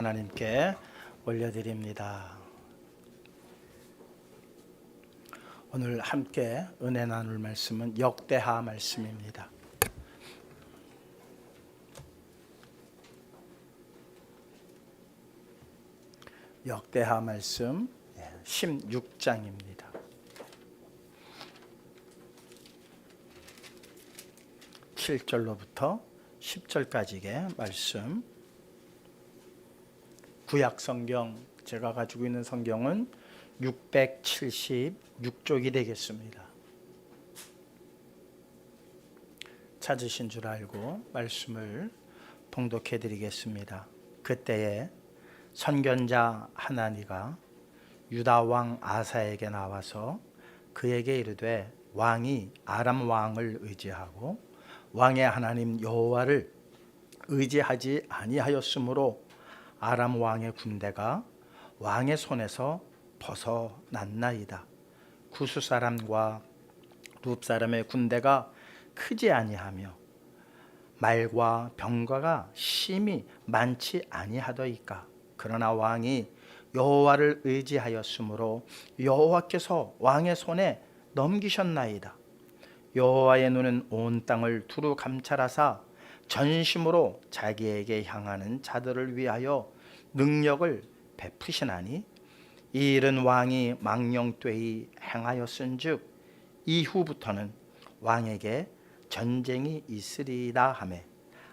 하나님께 올려드립니다. 오늘 함께 은혜 나눌 말씀은 역대하 말씀입니다. 역대하 말씀 16장입니다. 7절로부터 10절까지의 말씀. 구약 성경, 제가 가지고 있는 성경은 676쪽이 되겠습니다. 찾으신 줄 알고 말씀을 봉독해 드리겠습니다. 그때에 선견자 하나니가 유다 왕 아사에게 나와서 그에게 이르되, 왕이 아람 왕을 의지하고 왕의 하나님 여호와를 의지하지 아니하였으므로 아람 왕의 군대가 왕의 손에서 벗어났나이다. 구스 사람과 룹 사람의 군대가 크지 아니하며 말과 병거가 심히 많지 아니하더이까. 그러나 왕이 여호와를 의지하였으므로 여호와께서 왕의 손에 넘기셨나이다. 여호와의 눈은 온 땅을 두루 감찰하사 전심으로 자기에게 향하는 자들을 위하여 능력을 베푸시나니, 이 일은 왕이 망령되이 행하였은즉 이후부터는 왕에게 전쟁이 있으리라 하매,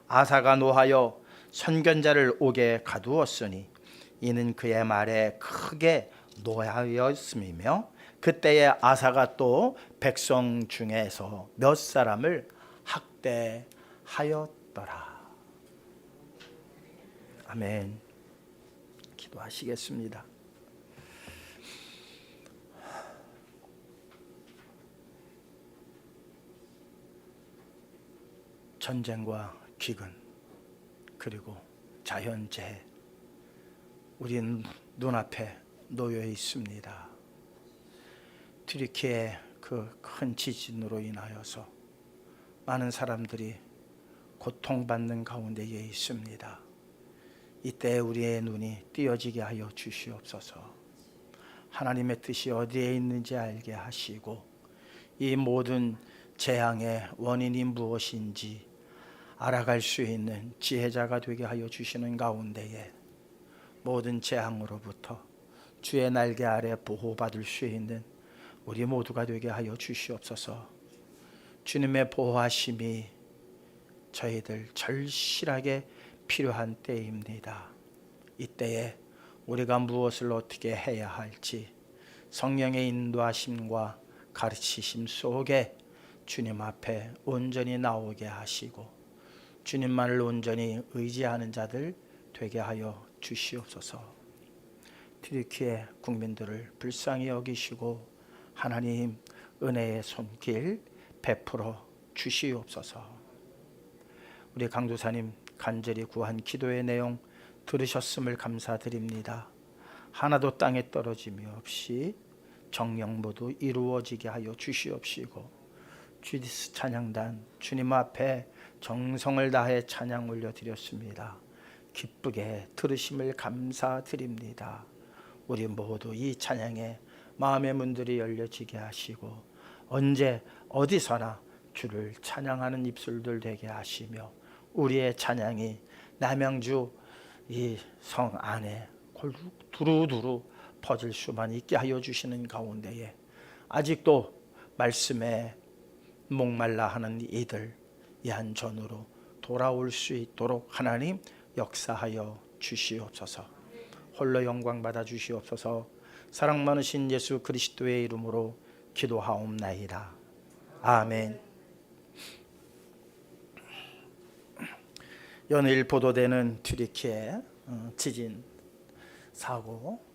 아사가 노하여 선견자를 옥에 가두었으니 이는 그의 말에 크게 노하였음이며, 그때에 아사가 또 백성 중에서 몇 사람을 학대하였더라. 아멘. 기도하시겠습니다. 전쟁과 기근, 그리고 자연재해, 우리 눈앞에 놓여 있습니다. 튀르키예 그 큰 지진으로 인하여서 많은 사람들이 고통받는 가운데에 있습니다. 이때 우리의 눈이 띄어지게 하여 주시옵소서. 하나님의 뜻이 어디에 있는지 알게 하시고, 이 모든 재앙의 원인이 무엇인지 알아갈 수 있는 지혜자가 되게 하여 주시는 가운데에 모든 재앙으로부터 주의 날개 아래 보호받을 수 있는 우리 모두가 되게 하여 주시옵소서. 주님의 보호하심이 저희들 절실하게 필요한 때입니다. 이때에 우리가 무엇을 어떻게 해야 할지 성령의 인도하심과 가르치심 속에 주님 앞에 온전히 나오게 하시고 주님만을 온전히 의지하는 자들 되게 하여 주시옵소서. 튀르키예 국민들을 불쌍히 여기시고 하나님 은혜의 손길 베풀어 주시옵소서. 우리 강도사님 간절히 구한 기도의 내용 들으셨음을 감사드립니다. 하나도 땅에 떨어짐이 없이 정령 모두 이루어지게 하여 주시옵시고, 주디스 찬양단 주님 앞에 정성을 다해 찬양 올려드렸습니다. 기쁘게 들으심을 감사드립니다. 우리 모두 이 찬양에 마음의 문들이 열려지게 하시고 언제 어디서나 주를 찬양하는 입술들 되게 하시며, 우리의 찬양이 남양주 이 성 안에 두루두루 퍼질 수만 있게 하여 주시는 가운데에 아직도 말씀에 목말라 하는 이들 얀전으로 돌아올 수 있도록 하나님 역사하여 주시옵소서. 홀로 영광 받아 주시옵소서. 사랑 많으신 예수 그리스도의 이름으로 기도하옵나이다. 아멘. 연일 보도되는 튀르키예 지진 사고,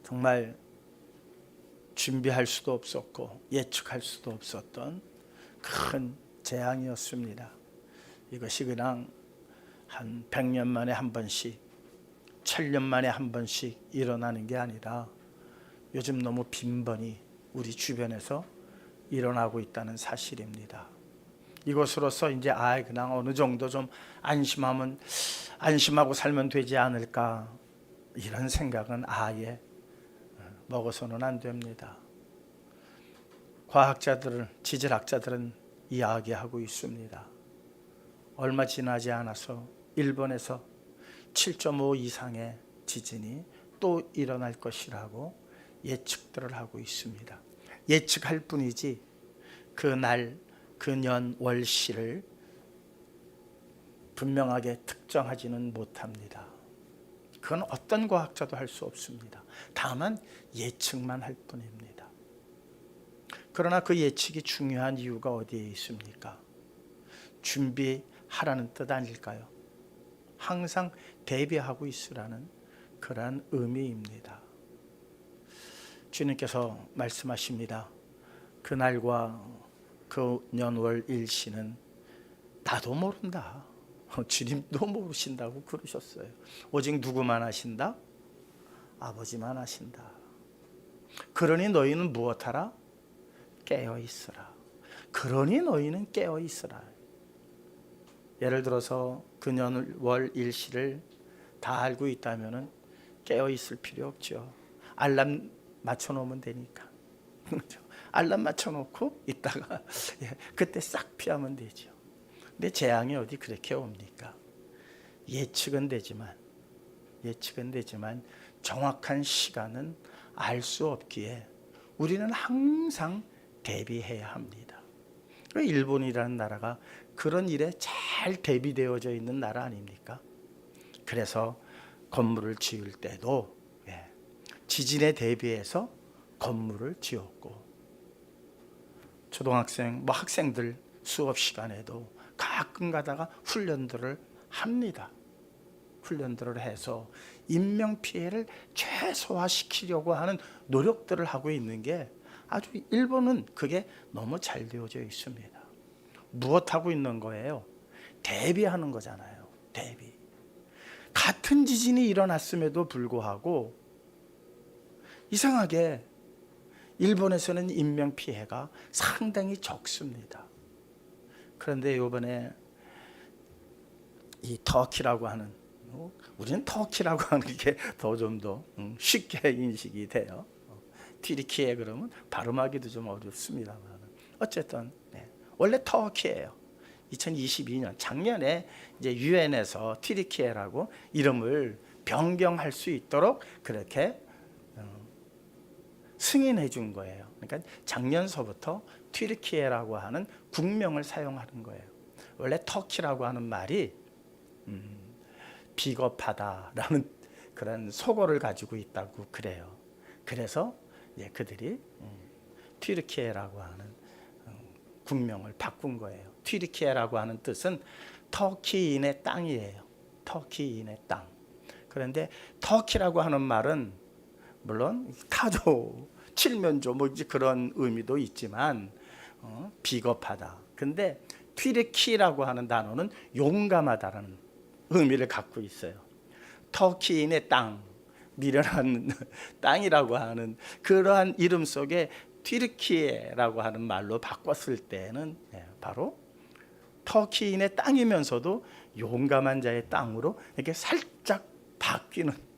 정말 준비할 수도 없었고 예측할 수도 없었던 큰 재앙이었습니다. 이것이 그냥 한 100년 만에 한 번씩, 1000년 만에 한 번씩 일어나는 게 아니라 요즘 너무 빈번히 우리 주변에서 일어나고 있다는 사실입니다. 이것으로서 이제 그냥 어느 정도 좀 안심하면 안심하고 살면 되지 않을까, 이런 생각은 아예 먹어서는 안 됩니다. 과학자들, 지질학자들은 이야기하고 있습니다. 얼마 지나지 않아서 일본에서 7.5 이상의 지진이 또 일어날 것이라고 예측들을 하고 있습니다. 예측할 뿐이지 그날, 그년, 월시를 분명하게 특정하지는 못합니다. 그건 어떤 과학자도 할 수 없습니다. 다만 예측만 할 뿐입니다. 그러나 그 예측이 중요한 이유가 어디에 있습니까? 준비하라는 뜻 아닐까요? 항상 대비하고 있으라는 그러한 의미입니다. 주님께서 말씀하십니다. 그날과 그 년월 일시는 나도 모른다. 주님도 모르신다고 그러셨어요. 오직 누구만 아신다? 아버지만 아신다. 그러니 너희는 무엇하라? 깨어있으라. 그러니 너희는 깨어있으라. 예를 들어서 그 년월 일시를 다 알고 있다면 깨어있을 필요 없죠. 알람 맞춰놓으면 되니까. 알람 맞춰놓고 있다가 그때 싹 피하면 되죠. 근데 재앙이 어디 그렇게 옵니까? 예측은 되지만 정확한 시간은 알 수 없기에 우리는 항상 대비해야 합니다. 일본이라는 나라가 그런 일에 잘 대비되어져 있는 나라 아닙니까? 그래서 건물을 지을 때도 지진에 대비해서 건물을 지었고, 초등학생, 학생들 수업 시간에도 가끔 가다가 훈련들을 합니다. 훈련들을 해서 인명피해를 최소화시키려고 하는 노력들을 하고 있는 게 아주 일본은 그게 너무 잘 되어져 있습니다. 무엇하고 있는 거예요? 대비하는 거잖아요. 대비. 같은 지진이 일어났음에도 불구하고 이상하게 일본에서는 인명피해가 상당히 적습니다. 그런데 이번에 이 터키라고 하는, 우리는 터키라고 하는 게 더 좀 더 쉽게 인식이 돼요. 튀르키예 그러면 발음하기도 좀 어렵습니다만 어쨌든 원래 터키예요. 2022년 작년에 이제 유엔에서 튀르키예라고 이름을 변경할 수 있도록 그렇게 승인해 준 거예요. 그러니까 작년서부터 튀르키예라고 하는 국명을 사용하는 거예요. 원래 터키라고 하는 말이 비겁하다라는 그런 속어를 가지고 있다고 그래요. 그래서 그들이 튀르키예라고 하는 국명을 바꾼 거예요. 튀르키예라고 하는 뜻은 터키인의 땅이에요. 터키인의 땅. 그런데 터키라고 하는 말은 물론 타조, 칠면조 이제 그런 의미도 있지만 비겁하다. 근데 튀르키라고 하는 단어는 용감하다라는 의미를 갖고 있어요. 터키인의 땅, 미련한 땅이라고 하는 그러한 이름 속에 튀르키예라고 하는 말로 바꿨을 때는 바로 터키인의 땅이면서도 용감한 자의 땅으로 이렇게 살짝 바뀌는,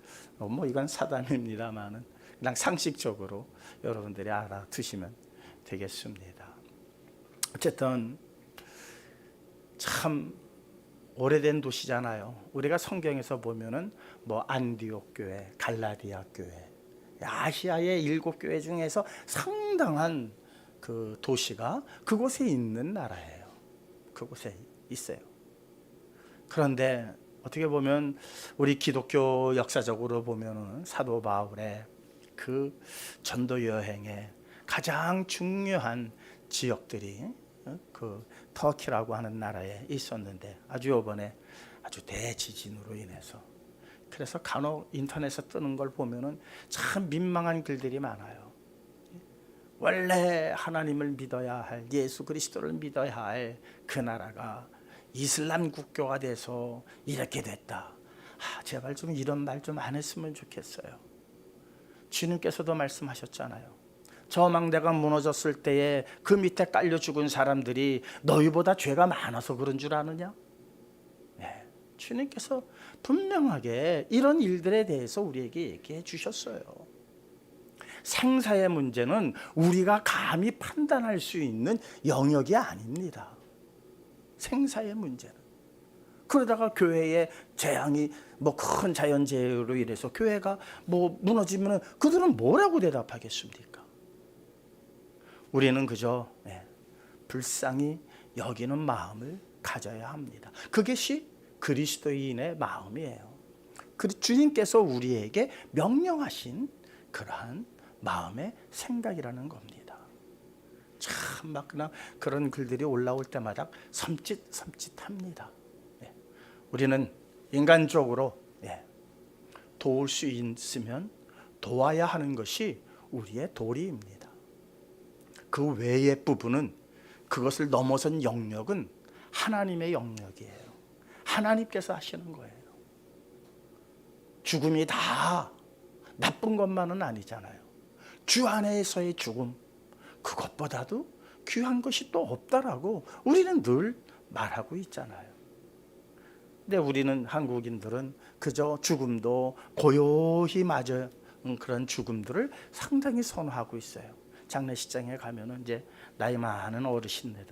이건 사담입니다만은 그냥 상식적으로 여러분들이 알아두시면 되겠습니다. 어쨌든 참 오래된 도시잖아요. 우리가 성경에서 보면은 안디옥 교회, 갈라디아 교회, 아시아의 7교회 중에서 상당한 그 도시가 그곳에 있는 나라예요. 그곳에 있어요. 그런데 어떻게 보면 우리 기독교 역사적으로 보면은 사도 바울의 그 전도 여행의 가장 중요한 지역들이 그 터키라고 하는 나라에 있었는데 아주 이번에 아주 대지진으로 인해서, 그래서 간혹 인터넷에 뜨는 걸 보면은 참 민망한 글들이 많아요. 원래 하나님을 믿어야 할, 예수 그리스도를 믿어야 할 그 나라가 이슬람 국교가 돼서 이렇게 됐다. 제발 좀 이런 말 좀 안 했으면 좋겠어요. 주님께서도 말씀하셨잖아요. 저 망대가 무너졌을 때에 그 밑에 깔려 죽은 사람들이 너희보다 죄가 많아서 그런 줄 아느냐? 주님께서 분명하게 이런 일들에 대해서 우리에게 얘기해 주셨어요. 생사의 문제는 우리가 감히 판단할 수 있는 영역이 아닙니다. 생사의 문제는. 그러다가 교회에 재앙이 큰 자연재해로 인해서 교회가 무너지면 그들은 뭐라고 대답하겠습니까? 우리는 그저 불쌍히 여기는 마음을 가져야 합니다. 그것이 그리스도인의 마음이에요. 주님께서 우리에게 명령하신 그러한 마음의 생각이라는 겁니다. 참 그냥 그런 글들이 올라올 때마다 섬찟합니다. 우리는 인간적으로 도울 수 있으면 도와야 하는 것이 우리의 도리입니다. 그 외의 부분은, 그것을 넘어선 영역은 하나님의 영역이에요. 하나님께서 하시는 거예요. 죽음이 다 나쁜 것만은 아니잖아요. 주 안에서의 죽음, 그것보다도 귀한 것이 또 없다라고 우리는 늘 말하고 있잖아요. 근데 우리는 한국인들은 그저 죽음도 고요히 맞은 그런 죽음들을 상당히 선호하고 있어요. 장례식장에 가면은 이제 나이 많은 어르신들,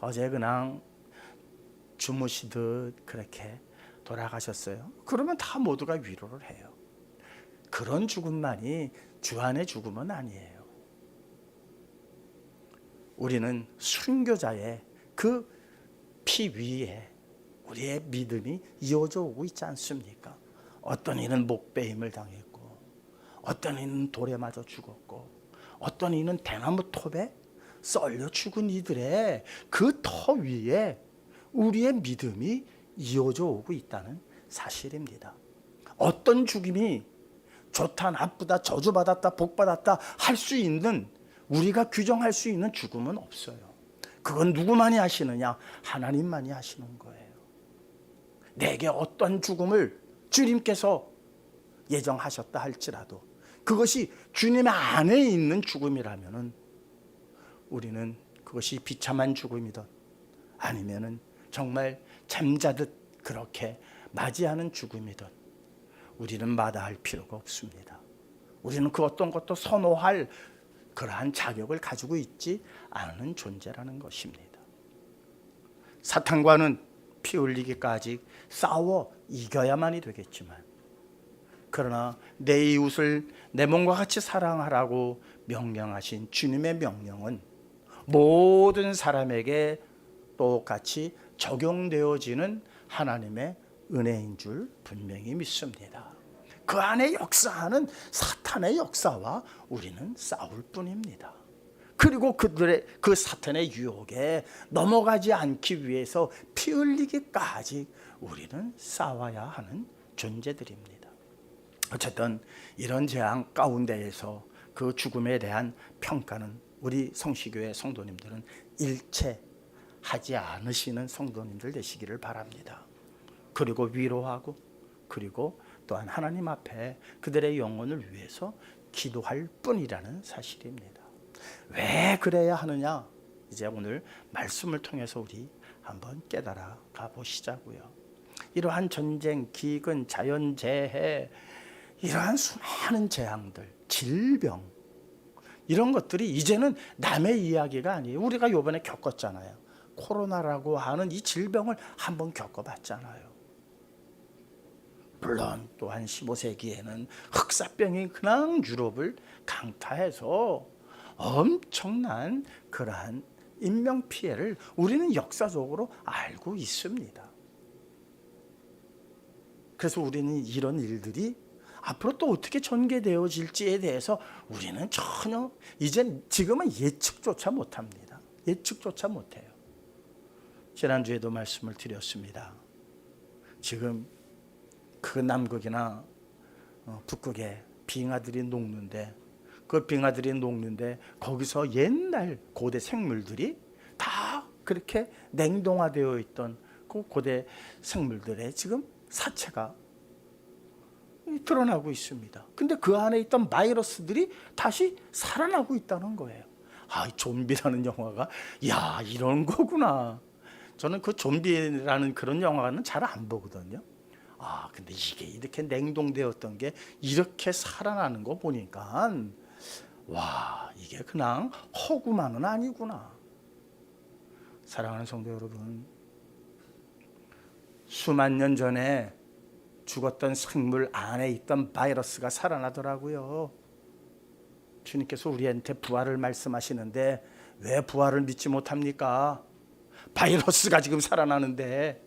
어제 그냥 주무시듯 그렇게 돌아가셨어요. 그러면 다 모두가 위로를 해요. 그런 죽음만이 주 안의 죽음은 아니에요. 우리는 순교자의 그 피 위에 우리의 믿음이 이어져 오고 있지 않습니까? 어떤 이는 목베임을 당했고, 어떤 이는 돌에 맞아 죽었고, 어떤 이는 대나무 톱에 썰려 죽은 이들의 그 터 위에 우리의 믿음이 이어져 오고 있다는 사실입니다. 어떤 죽음이 좋다, 나쁘다, 저주받았다, 복받았다 할 수 있는, 우리가 규정할 수 있는 죽음은 없어요. 그건 누구만이 하시느냐? 하나님만이 하시는 거예요. 내게 어떤 죽음을 주님께서 예정하셨다 할지라도 그것이 주님 안에 있는 죽음이라면은 우리는 그것이 비참한 죽음이든 아니면은 정말 잠자듯 그렇게 맞이하는 죽음이든 우리는 마다할 필요가 없습니다. 우리는 그 어떤 것도 선호할 그러한 자격을 가지고 있지 않은 존재라는 것입니다. 사탄과는 피 흘리기까지 싸워 이겨야만이 되겠지만, 그러나 내 이웃을 내 몸과 같이 사랑하라고 명령하신 주님의 명령은 모든 사람에게 똑같이 적용되어지는 하나님의 은혜인 줄 분명히 믿습니다. 그 안에 역사하는 사탄의 역사와 우리는 싸울 뿐입니다. 그리고 그 사탄의 유혹에 넘어가지 않기 위해서 피 흘리기까지 우리는 싸워야 하는 존재들입니다. 어쨌든 이런 재앙 가운데에서 그 죽음에 대한 평가는 우리 성시교회 성도님들은 일체하지 않으시는 성도님들 되시기를 바랍니다. 그리고 위로하고, 그리고 또한 하나님 앞에 그들의 영혼을 위해서 기도할 뿐이라는 사실입니다. 왜 그래야 하느냐? 이제 오늘 말씀을 통해서 우리 한번 깨달아 가보시자고요. 이러한 전쟁, 기근, 자연재해, 이러한 수많은 재앙들, 질병, 이런 것들이 이제는 남의 이야기가 아니에요. 우리가 이번에 겪었잖아요. 코로나라고 하는 이 질병을 한번 겪어봤잖아요. 물론 또한 15세기에는 흑사병이 그냥 유럽을 강타해서 엄청난 그러한 인명피해를 우리는 역사적으로 알고 있습니다. 그래서 우리는 이런 일들이 앞으로 또 어떻게 전개되어질지에 대해서 우리는 전혀 지금은 예측조차 못합니다. 예측조차 못해요. 지난주에도 말씀을 드렸습니다. 지금 그 남극이나 북극에 빙하들이 녹는데, 그 빙하들이 녹는데 거기서 옛날 고대 생물들이 다 그렇게 냉동화되어 있던 그 고대 생물들의 지금 사체가 드러나고 있습니다. 근데 그 안에 있던 바이러스들이 다시 살아나고 있다는 거예요. 좀비라는 영화가 이런 거구나. 저는 그 좀비라는 그런 영화는 잘 안 보거든요. 근데 이게 이렇게 냉동되었던 게 이렇게 살아나는 거 보니까 와, 이게 그냥 허구만은 아니구나. 사랑하는 성도 여러분, 수만 년 전에 죽었던 생물 안에 있던 바이러스가 살아나더라고요. 주님께서 우리한테 부활을 말씀하시는데 왜 부활을 믿지 못합니까? 바이러스가 지금 살아나는데.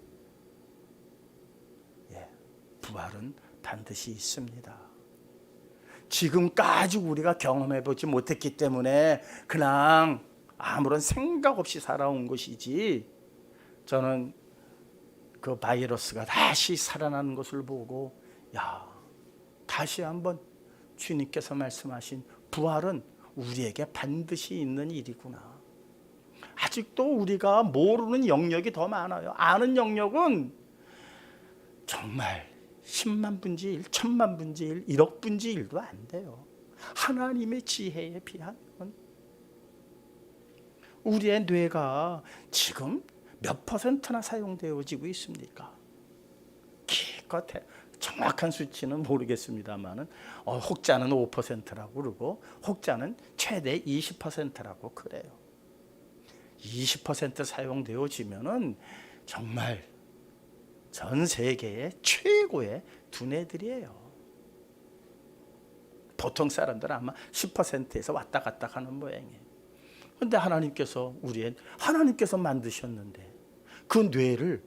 부활은 반드시 있습니다. 지금까지 우리가 경험해보지 못했기 때문에 그냥 아무런 생각 없이 살아온 것이지, 저는 그 바이러스가 다시 살아나는 것을 보고 다시 한번 주님께서 말씀하신 부활은 우리에게 반드시 있는 일이구나. 아직도 우리가 모르는 영역이 더 많아요. 아는 영역은 정말 10만 분지 1, 1000만 분지 1, 1억 분지 1도 안 돼요. 하나님의 지혜에 비하면 우리의 뇌가 지금 몇 퍼센트나 사용되어지고 있습니까? 기껏해 정확한 수치는 모르겠습니다만은 혹자는 5%라고 그러고 혹자는 최대 20%라고 그래요. 20% 사용되어지면은 정말 전 세계의 최고의 두뇌들이에요. 보통 사람들은 아마 10%에서 왔다 갔다 하는 모양이에요. 그런데 하나님께서 만드셨는데 그 뇌를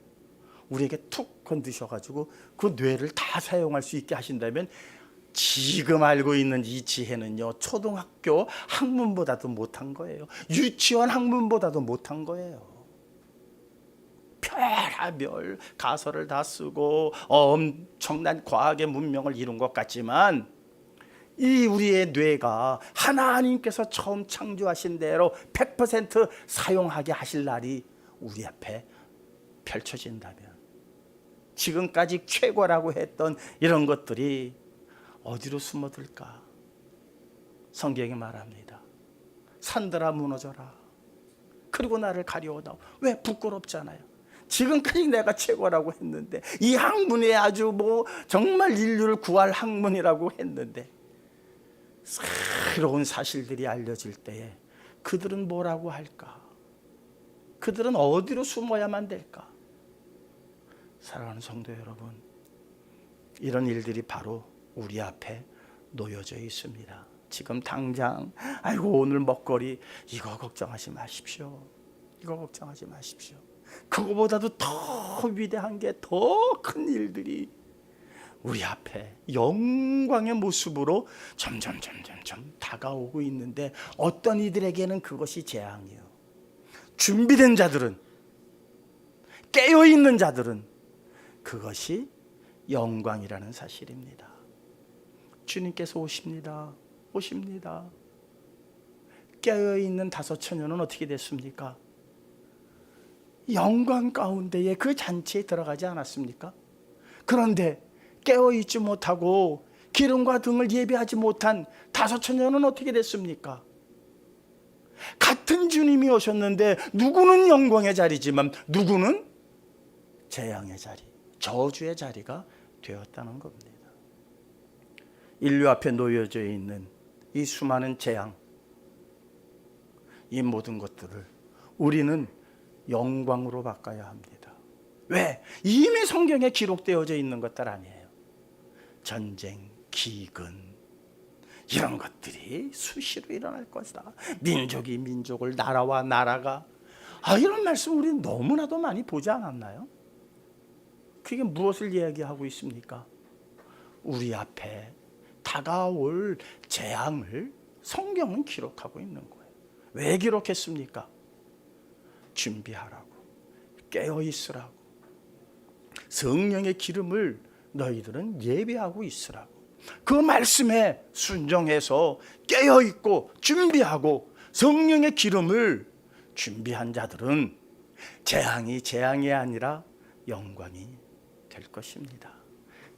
우리에게 툭 건드셔가지고 그 뇌를 다 사용할 수 있게 하신다면, 지금 알고 있는 이 지혜는요, 초등학교 학문보다도 못한 거예요. 유치원 학문보다도 못한 거예요. 별하별 가설을 다 쓰고 엄청난 과학의 문명을 이룬 것 같지만, 이 우리의 뇌가 하나님께서 처음 창조하신 대로 100% 사용하게 하실 날이 우리 앞에 펼쳐진다면, 지금까지 최고라고 했던 이런 것들이 어디로 숨어들까? 성경이 말합니다. 산들아 무너져라. 그리고 나를 가려오다오. 왜? 부끄럽잖아요. 지금까지 내가 최고라고 했는데, 이 학문이 아주 정말 인류를 구할 학문이라고 했는데, 새로운 사실들이 알려질 때에 그들은 뭐라고 할까? 그들은 어디로 숨어야만 될까? 사랑하는 성도 여러분, 이런 일들이 바로 우리 앞에 놓여져 있습니다. 지금 당장 오늘 먹거리 이거 걱정하지 마십시오. 이거 걱정하지 마십시오. 그거보다도 더 위대한 게, 더 큰 일들이 우리 앞에 영광의 모습으로 점점 다가오고 있는데, 어떤 이들에게는 그것이 재앙이요, 준비된 자들은, 깨어있는 자들은 그것이 영광이라는 사실입니다. 주님께서 오십니다. 깨어있는 5처녀는 어떻게 됐습니까? 영광 가운데에 그 잔치에 들어가지 않았습니까? 그런데 깨어있지 못하고 기름과 등을 예비하지 못한 5처녀는 어떻게 됐습니까? 같은 주님이 오셨는데 누구는 영광의 자리지만 누구는 재앙의 자리, 저주의 자리가 되었다는 겁니다. 인류 앞에 놓여져 있는 이 수많은 재앙, 이 모든 것들을 우리는 영광으로 바꿔야 합니다. 왜? 이미 성경에 기록되어져 있는 것들 아니에요. 전쟁, 기근, 이런 것들이 수시로 일어날 것이다. 민족이 민족을, 나라와 나라가, 이런 말씀 우리 너무나도 많이 보지 않았나요? 그게 무엇을 이야기하고 있습니까? 우리 앞에 다가올 재앙을 성경은 기록하고 있는 거예요. 왜 기록했습니까? 준비하라고, 깨어 있으라고, 성령의 기름을 너희들은 예배하고 있으라고. 그 말씀에 순종해서 깨어 있고 준비하고 성령의 기름을 준비한 자들은 재앙이 아니라 영광이 될 것입니다.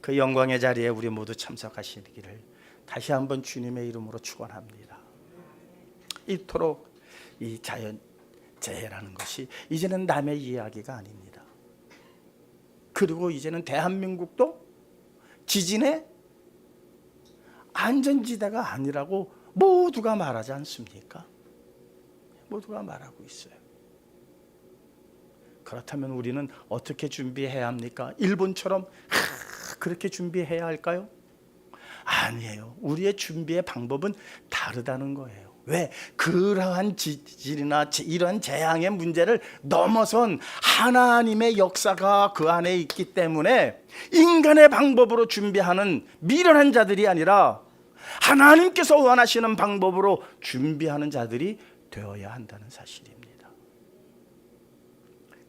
그 영광의 자리에 우리 모두 참석하시기를 다시 한번 주님의 이름으로 축원합니다. 이토록 이 재해라는 것이 이제는 남의 이야기가 아닙니다. 그리고 이제는 대한민국도 지진의 안전지대가 아니라고 모두가 말하지 않습니까? 모두가 말하고 있어요. 그렇다면 우리는 어떻게 준비해야 합니까? 일본처럼 그렇게 준비해야 할까요? 아니에요. 우리의 준비의 방법은 다르다는 거예요. 왜? 그러한 지진이나 이런 재앙의 문제를 넘어선 하나님의 역사가 그 안에 있기 때문에 인간의 방법으로 준비하는 미련한 자들이 아니라 하나님께서 원하시는 방법으로 준비하는 자들이 되어야 한다는 사실입니다.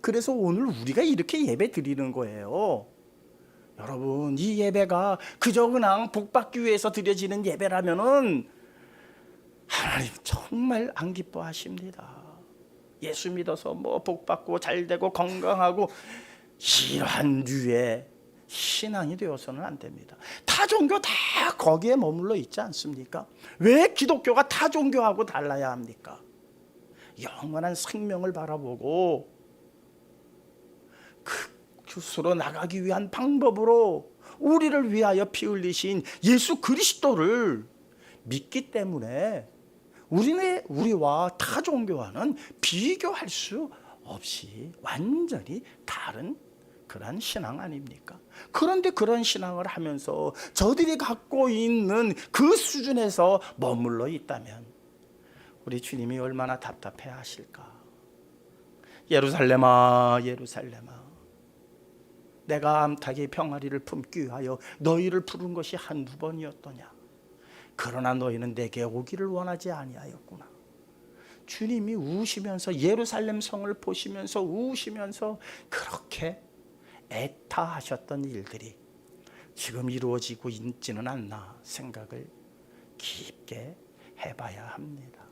그래서 오늘 우리가 이렇게 예배 드리는 거예요. 여러분, 이 예배가 그저 그냥 복받기 위해서 드려지는 예배라면은 하나님 정말 안 기뻐하십니다. 예수 믿어서 뭐 복받고 잘되고 건강하고 이러한 류의 신앙이 되어서는 안 됩니다. 타 종교 다 거기에 머물러 있지 않습니까? 왜 기독교가 타 종교하고 달라야 합니까? 영원한 생명을 바라보고 그 스스로 나가기 위한 방법으로 우리를 위하여 피 흘리신 예수 그리스도를 믿기 때문에 우리와 타 종교와는 비교할 수 없이 완전히 다른 그런 신앙 아닙니까? 그런데 그런 신앙을 하면서 저들이 갖고 있는 그 수준에서 머물러 있다면 우리 주님이 얼마나 답답해 하실까? 예루살렘아, 예루살렘아, 내가 암탉이 병아리를 품기 위하여 너희를 부른 것이 한두 번이었더냐? 그러나 너희는 내게 오기를 원하지 아니하였구나. 주님이 우시면서 예루살렘 성을 보시면서 우시면서 그렇게 애타하셨던 일들이 지금 이루어지고 있지는 않나 생각을 깊게 해봐야 합니다.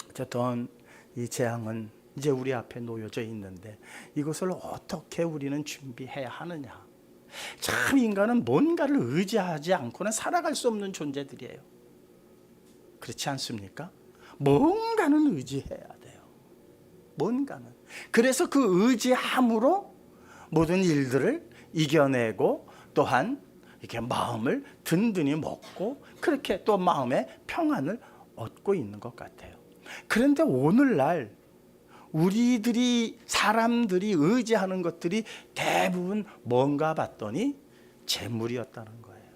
어쨌든 이 재앙은 이제 우리 앞에 놓여져 있는데 이것을 어떻게 우리는 준비해야 하느냐. 참 인간은 뭔가를 의지하지 않고는 살아갈 수 없는 존재들이에요. 그렇지 않습니까? 뭔가는 의지해야 돼요. 뭔가는. 그래서 그 의지함으로 모든 일들을 이겨내고 또한 이렇게 마음을 든든히 먹고 그렇게 또 마음의 평안을 얻고 있는 것 같아요. 그런데 오늘날 사람들이 의지하는 것들이 대부분 뭔가 봤더니 재물이었다는 거예요.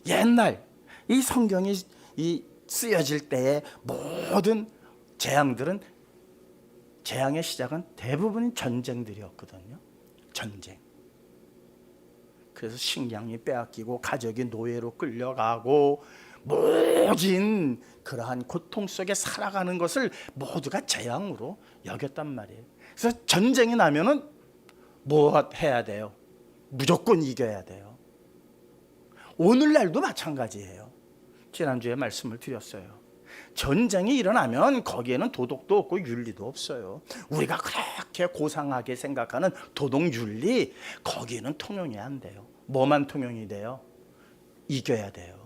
옛날 이 성경이 쓰여질 때의 모든 재앙들은 재앙의 시작은 대부분 전쟁들이었거든요. 전쟁. 그래서 식량이 빼앗기고 가족이 노예로 끌려가고 모진 그러한 고통 속에 살아가는 것을 모두가 재앙으로 여겼단 말이에요. 그래서 전쟁이 나면은 뭐 해야 돼요? 무조건 이겨야 돼요. 오늘날도 마찬가지예요. 지난주에 말씀을 드렸어요. 전쟁이 일어나면 거기에는 도덕도 없고 윤리도 없어요. 우리가 그렇게 고상하게 생각하는 도덕 윤리 거기에는 통용이 안 돼요. 뭐만 통용이 돼요? 이겨야 돼요.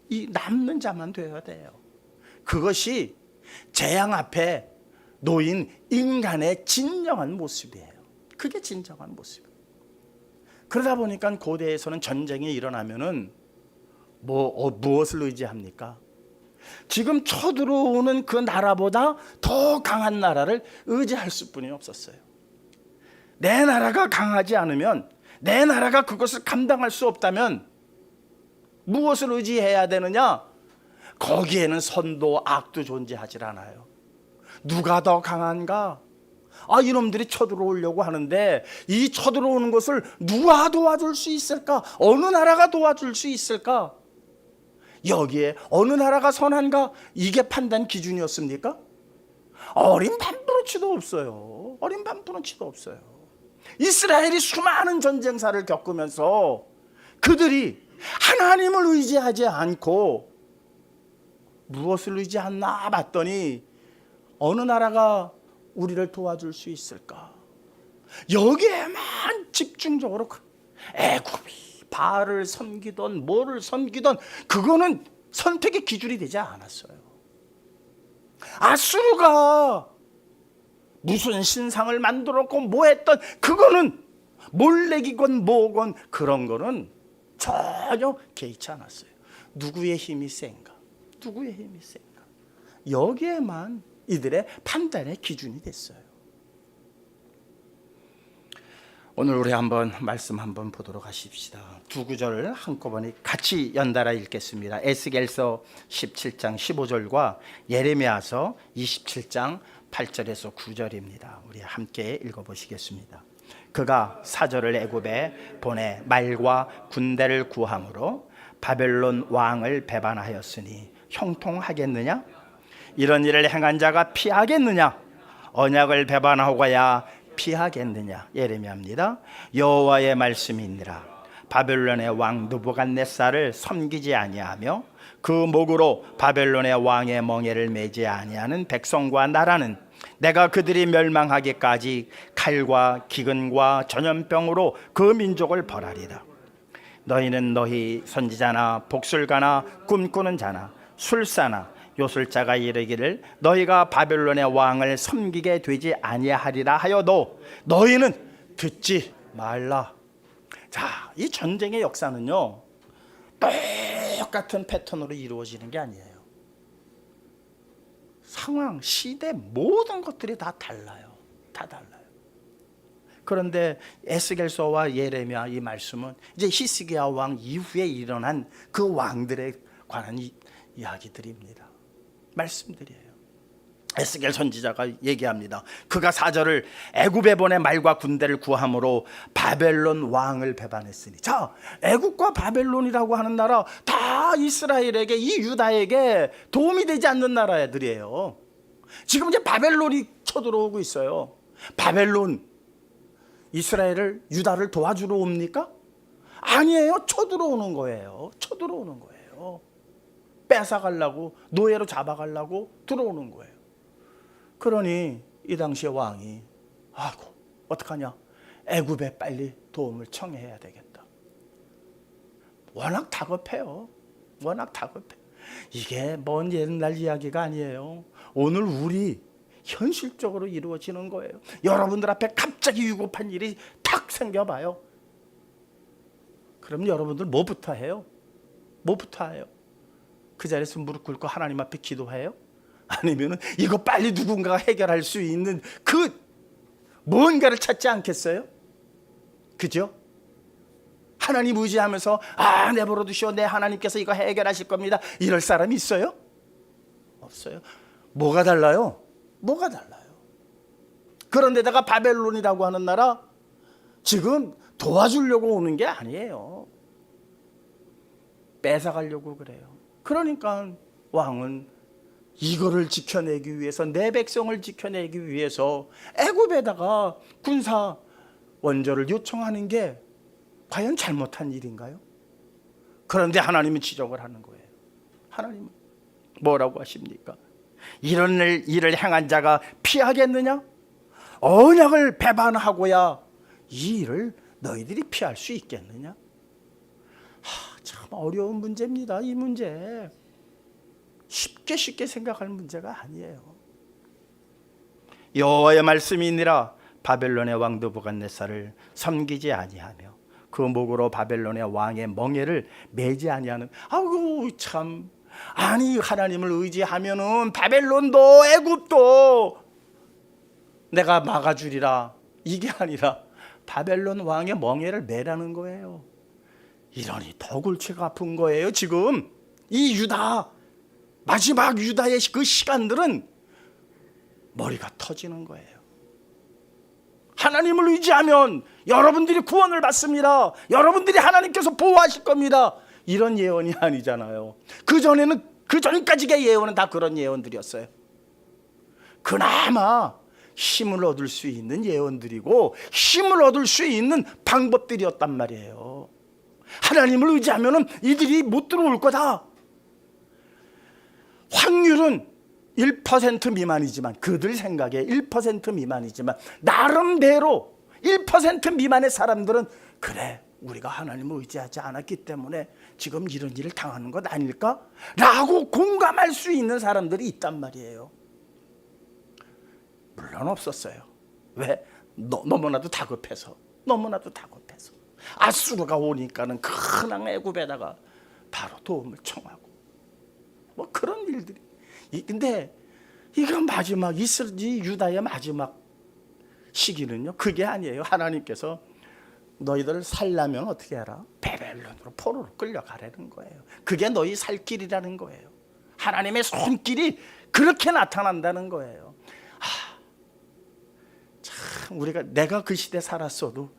이 남는 자만 되어야 돼요. 그것이 재앙 앞에 놓인 인간의 진정한 모습이에요. 그게 진정한 모습이에요. 그러다 보니까 고대에서는 전쟁이 일어나면은 무엇을 의지합니까? 지금 쳐들어오는 그 나라보다 더 강한 나라를 의지할 수뿐이 없었어요. 내 나라가 강하지 않으면, 내 나라가 그것을 감당할 수 없다면 무엇을 의지해야 되느냐? 거기에는 선도 악도 존재하지 않아요. 누가 더 강한가? 이놈들이 쳐들어오려고 하는데 이 쳐들어오는 것을 누가 도와줄 수 있을까? 어느 나라가 도와줄 수 있을까? 여기에 어느 나라가 선한가? 이게 판단 기준이었습니까? 어린 반프로치도 없어요. 어린 반프로치도 없어요. 이스라엘이 수많은 전쟁사를 겪으면서 그들이 하나님을 의지하지 않고 무엇을 의지했나 봤더니 어느 나라가 우리를 도와줄 수 있을까? 여기에만 집중적으로 애굽이 바알을 섬기던 뭐를 섬기던 그거는 선택의 기준이 되지 않았어요. 아수르가 무슨 신상을 만들었고 뭐 했던 그거는 몰래기건 뭐건 그런 거는 전혀 개의치 않았어요. 누구의 힘이 센가? 누구의 힘이 센가? 여기에만 이들의 판단의 기준이 됐어요. 오늘 우리 한번 말씀 한번 보도록 하십시다. 두 구절을 한꺼번에 같이 연달아 읽겠습니다. 에스겔서 17장 15절과 예레미야서 27장 8절에서 9절입니다. 우리 함께 읽어보시겠습니다. 그가 사절을 애굽에 보내 말과 군대를 구함으로 바벨론 왕을 배반하였으니 형통하겠느냐? 이런 일을 행한 자가 피하겠느냐? 언약을 배반하고야 피하겠느냐? 예레미야입니다. 여호와의 말씀이니라. 바벨론의 왕 느부갓네살을 섬기지 아니하며 그 목으로 바벨론의 왕의 멍에를 매지 아니하는 백성과 나라는 내가 그들이 멸망하기까지 칼과 기근과 전염병으로 그 민족을 벌하리라. 너희는 너희 선지자나 복술가나 꿈꾸는 자나 술사나 요술자가 이르기를 너희가 바벨론의 왕을 섬기게 되지 아니하리라 하여도 너희는 듣지 말라. 자, 이 전쟁의 역사는요 똑같은 패턴으로 이루어지는 게 아니에요. 상황, 시대 모든 것들이 다 달라요. 다 달라요. 그런데 에스겔서와 예레미야 이 말씀은 이제 히스기야 왕 이후에 일어난 그 왕들에 관한 이야기들입니다. 말씀들이에요. 에스겔 선지자가 얘기합니다. 그가 사절을 애굽에 보내 말과 군대를 구함으로 바벨론 왕을 배반했으니. 자, 애굽과 바벨론이라고 하는 나라 다 이스라엘에게, 이 유다에게 도움이 되지 않는 나라들이에요. 지금 이제 바벨론이 쳐들어오고 있어요. 바벨론 이스라엘을, 유다를 도와주러 옵니까? 아니에요. 쳐들어오는 거예요. 쳐들어오는 거예요. 뺏어가려고, 노예로 잡아가려고 들어오는 거예요. 그러니 이 당시에 왕이 아이고 어떡하냐, 애굽에 빨리 도움을 청해야 되겠다. 워낙 다급해요. 워낙 다급해. 이게 먼 옛날 이야기가 아니에요. 오늘 우리 현실적으로 이루어지는 거예요. 여러분들 앞에 갑자기 위급한 일이 탁 생겨봐요. 그럼 여러분들 뭐부터 해요? 뭐부터 해요? 그 자리에서 무릎 꿇고 하나님 앞에 기도해요? 아니면은 이거 빨리 누군가가 해결할 수 있는 그 뭔가를 찾지 않겠어요? 그죠? 하나님 의지하면서 내버려 두시오, 내 하나님께서 이거 해결하실 겁니다, 이럴 사람이 있어요? 없어요. 뭐가 달라요? 뭐가 달라요? 그런데다가 바벨론이라고 하는 나라 지금 도와주려고 오는 게 아니에요. 뺏어가려고 그래요. 그러니까 왕은 이거를 지켜내기 위해서, 내 백성을 지켜내기 위해서 애굽에다가 군사 원조를 요청하는 게 과연 잘못한 일인가요? 그런데 하나님은 지적을 하는 거예요. 하나님은 뭐라고 하십니까? 이런 일을 행한 자가 피하겠느냐? 언약을 배반하고야 이 일을 너희들이 피할 수 있겠느냐? 참 어려운 문제입니다. 이 문제 쉽게 생각할 문제가 아니에요. 여호와의 말씀이니라. 바벨론의 왕 느부갓네살을 섬기지 아니하며 그 목으로 바벨론의 왕의 멍에를 매지 아니하는. 아우 참, 아니 하나님을 의지하면은 바벨론도 애굽도 내가 막아주리라, 이게 아니라 바벨론 왕의 멍에를 매라는 거예요. 이러니 더 골치가 아픈 거예요. 지금 이 유다, 마지막 유다의 그 시간들은 머리가 터지는 거예요. 하나님을 의지하면 여러분들이 구원을 받습니다, 여러분들이 하나님께서 보호하실 겁니다, 이런 예언이 아니잖아요. 그 전까지의 예언은 다 그런 예언들이었어요. 그나마 힘을 얻을 수 있는 예언들이고 힘을 얻을 수 있는 방법들이었단 말이에요. 하나님을 의지하면 이들이 못 들어올 거다. 확률은 1% 미만이지만, 그들 생각에 1% 미만이지만, 나름대로 1% 미만의 사람들은 그래, 우리가 하나님을 의지하지 않았기 때문에 지금 이런 일을 당하는 것 아닐까? 라고 공감할 수 있는 사람들이 있단 말이에요. 물론 없었어요. 왜? 너무나도 다급해서. 아수르가 오니까는 큰 애굽에다가 바로 도움을 청하고 뭐 그런 일들이. 근데 이거 마지막 유다의 마지막 시기는요, 그게 아니에요. 하나님께서 너희들 살려면 어떻게 해라? 바벨론으로 포로로 끌려가라는 거예요. 그게 너희 살 길이라는 거예요. 하나님의 손길이 그렇게 나타난다는 거예요. 참 내가 그 시대 살았어도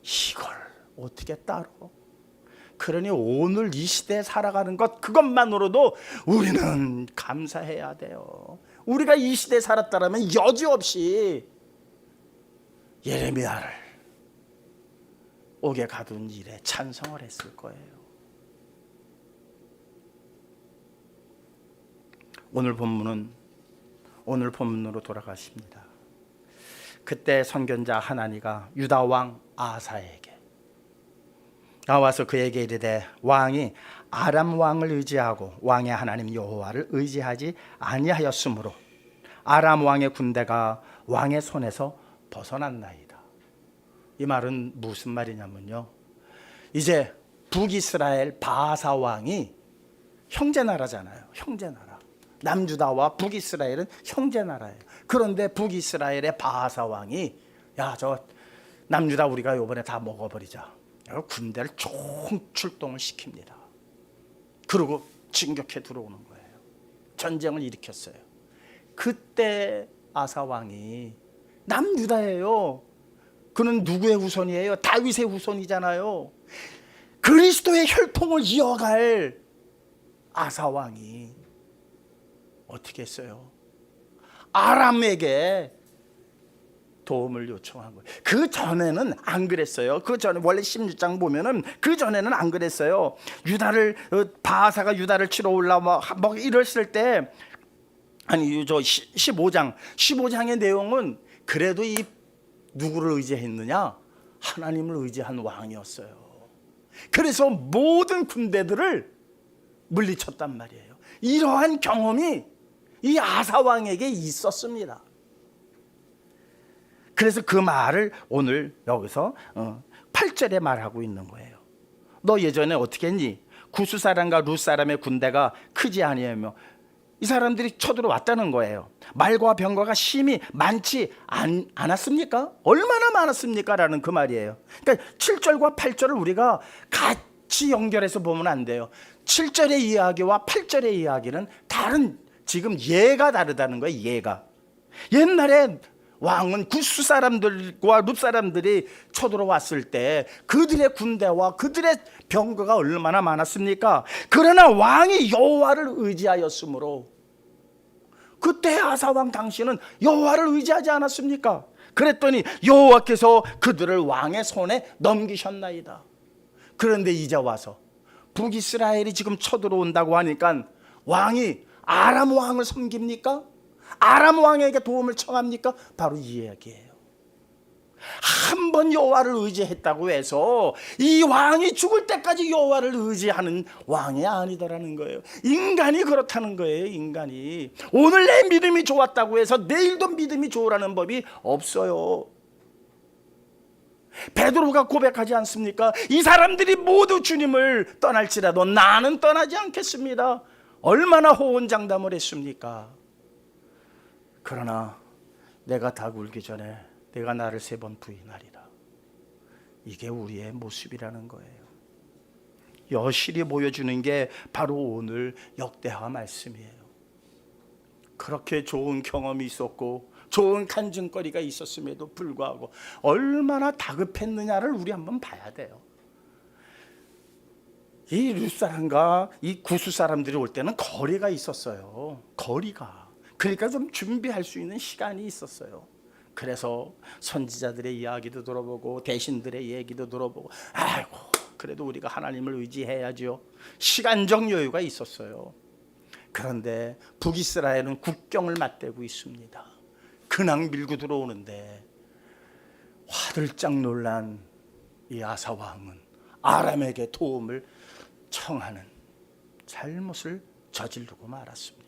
이걸 어떻게 따로. 그러니 오늘 이 시대에 살아가는 것, 그것만으로도 우리는 감사해야 돼요. 우리가 이 시대에 살았다면 여지없이 예레미야를 옥에 가둔 일에 찬성을 했을 거예요. 오늘 본문으로 돌아가십니다. 그때 선견자 하나니가 유다 왕 아사에게 나와서 그에게 이르되 왕이 아람 왕을 의지하고 왕의 하나님 여호와를 의지하지 아니하였으므로 아람 왕의 군대가 왕의 손에서 벗어났나이다. 이 말은 무슨 말이냐면요, 이제 북이스라엘 바하사 왕이 형제나라잖아요. 형제나라. 남유다와 북이스라엘은 형제나라예요. 그런데 북이스라엘의 바하사 왕이 저 남유다 우리가 이번에 다 먹어버리자. 군대를 총출동을 시킵니다. 그리고 진격해 들어오는 거예요. 전쟁을 일으켰어요. 그때 아사 왕이 남유다예요. 그는 누구의 후손이에요? 다윗의 후손이잖아요. 그리스도의 혈통을 이어갈 아사 왕이 어떻게 했어요? 아람에게 도움을 요청한 거예요. 그 전에는 안 그랬어요. 그 전에 원래 16장 보면은 그 전에는 안 그랬어요. 바하사가 유다를 치러 올라 뭐 이랬을 때, 아니 저 15장의 내용은 그래도 이 누구를 의지했느냐? 하나님을 의지한 왕이었어요. 그래서 모든 군대들을 물리쳤단 말이에요. 이러한 경험이 이 아사 왕에게 있었습니다. 그래서 그 말을 오늘 여기서 8절에 말하고 있는 거예요. 너 예전에 어떻게 했니? 구스 사람과 룻 사람의 군대가 크지 아니하며, 이 사람들이 쳐들어왔다는 거예요. 말과 병거가 심히 많지 않았습니까? 얼마나 많았습니까? 라는 그 말이에요. 그러니까 7절과 8절을 우리가 같이 연결해서 보면 안 돼요. 7절의 이야기와 8절의 이야기는 지금 예가 다르다는 거예요. 예가. 옛날에 왕은 구스 사람들과 룻 사람들이 쳐들어왔을 때 그들의 군대와 그들의 병거가 얼마나 많았습니까? 그러나 왕이 여호와를 의지하였으므로, 그때 아사왕 당시는 여호와를 의지하지 않았습니까? 그랬더니 여호와께서 그들을 왕의 손에 넘기셨나이다. 그런데 이제 와서 북이스라엘이 지금 쳐들어온다고 하니까 왕이 아람 왕을 섬깁니까? 아람 왕에게 도움을 청합니까? 바로 이 이야기예요. 한 번 여호와를 의지했다고 해서 이 왕이 죽을 때까지 여호와를 의지하는 왕이 아니더라는 거예요. 인간이 그렇다는 거예요. 인간이 오늘 내 믿음이 좋았다고 해서 내일도 믿음이 좋으라는 법이 없어요. 베드로가 고백하지 않습니까? 이 사람들이 모두 주님을 떠날지라도 나는 떠나지 않겠습니다. 얼마나 호언장담을 했습니까? 그러나 내가 다 굴기 전에 내가 나를 3번 부인하리라. 이게 우리의 모습이라는 거예요. 여실히 보여주는 게 바로 오늘 역대하 말씀이에요. 그렇게 좋은 경험이 있었고 좋은 간증거리가 있었음에도 불구하고 얼마나 다급했느냐를 우리 한번 봐야 돼요. 이 룻사람과 이 구스 사람들이 올 때는 거리가 있었어요. 거리가. 그러니까 좀 준비할 수 있는 시간이 있었어요. 그래서 선지자들의 이야기도 들어보고 대신들의 얘기도 들어보고, 아이고 그래도 우리가 하나님을 의지해야죠. 시간적 여유가 있었어요. 그런데 북이스라엘은 국경을 맞대고 있습니다. 근황 밀고 들어오는데 화들짝 놀란 이 아사 왕은 아람에게 도움을 청하는 잘못을 저지르고 말았습니다.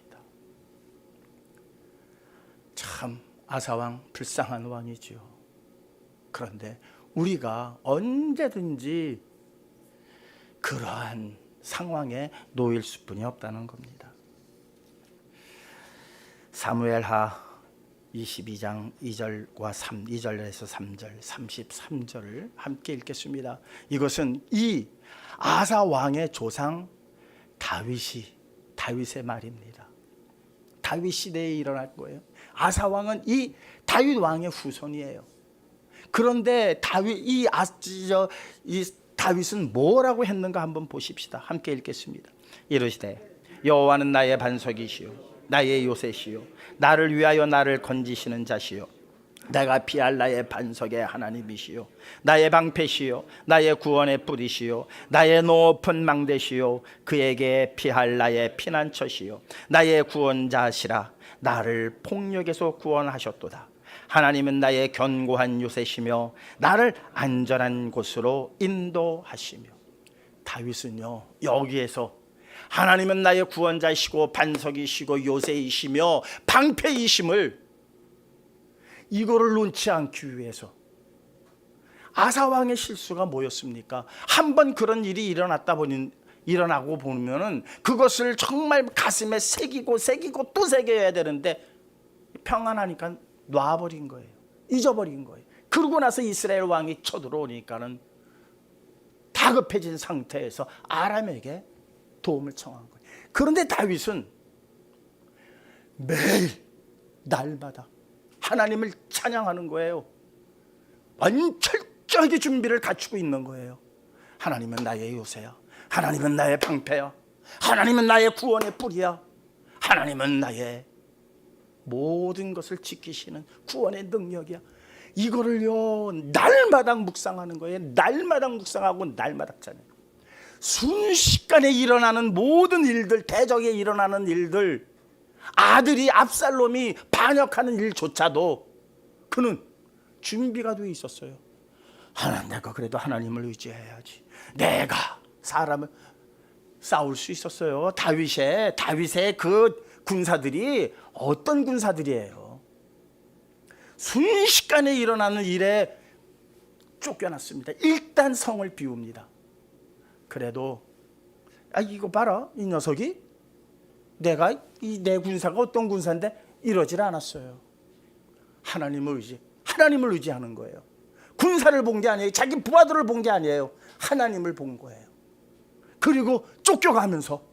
참 아사왕 불쌍한 왕이지요. 그런데 우리가 언제든지 그러한 상황에 놓일 수뿐이 없다는 겁니다. 사무엘하 22장 2절과 2절에서 3절, 33절을 함께 읽겠습니다. 이것은 이 아사 왕의 조상 다윗의 말입니다. 다윗 시대에 일어날 거예요. 아사 왕은 이 다윗 왕의 후손이에요. 그런데 다윗은 뭐라고 했는가 한번 보십시다. 함께 읽겠습니다. 이르시되 여호와는 나의 반석이시요 나의 요새시요 나를 위하여 나를 건지시는 자시요 내가 피할 나의 반석의 하나님이시요 나의 방패시요 나의 구원의 뿌리시요 나의 높은 망대시요 그에게 피할 나의 피난처시요 나의 구원자시라 나를 폭력에서 구원하셨도다. 하나님은 나의 견고한 요새시며 나를 안전한 곳으로 인도하시며. 다윗은요 여기에서 하나님은 나의 구원자이시고 반석이시고 요새이시며 방패이심을 이거를 놓지 않기 위해서. 아사왕의 실수가 뭐였습니까? 한번 그런 일이 일어나고 보면은 그것을 정말 가슴에 새기고 또 새겨야 되는데 평안하니까 놔버린 거예요. 잊어버린 거예요. 그러고 나서 이스라엘 왕이 쳐들어오니까는 다급해진 상태에서 아람에게 도움을 청한 거예요. 그런데 다윗은 매일 날마다 하나님을 찬양하는 거예요. 완전 철저하게 준비를 갖추고 있는 거예요. 하나님은 나의 요새야. 하나님은 나의 방패야. 하나님은 나의 구원의 뿌리야. 하나님은 나의 모든 것을 지키시는 구원의 능력이야. 이거를요 날마다 묵상하는 거예요. 날마다 묵상하고 날마다 찬양. 순식간에 일어나는 모든 일들, 대적에 일어나는 일들, 아들이 압살롬이 반역하는 일조차도 그는 준비가 되어 있었어요. 내가 그래도 하나님을 의지해야지. 내가 사람을 싸울 수 있었어요. 다윗의 그 군사들이 어떤 군사들이에요? 순식간에 일어나는 일에 쫓겨났습니다. 일단 성을 비웁니다. 그래도 이거 봐라, 이 녀석이 내가 내 군사가 어떤 군사인데 이러질 않았어요. 하나님을 의지하는 거예요. 군사를 본 게 아니에요. 자기 부하들을 본 게 아니에요. 하나님을 본 거예요. 그리고 쫓겨가면서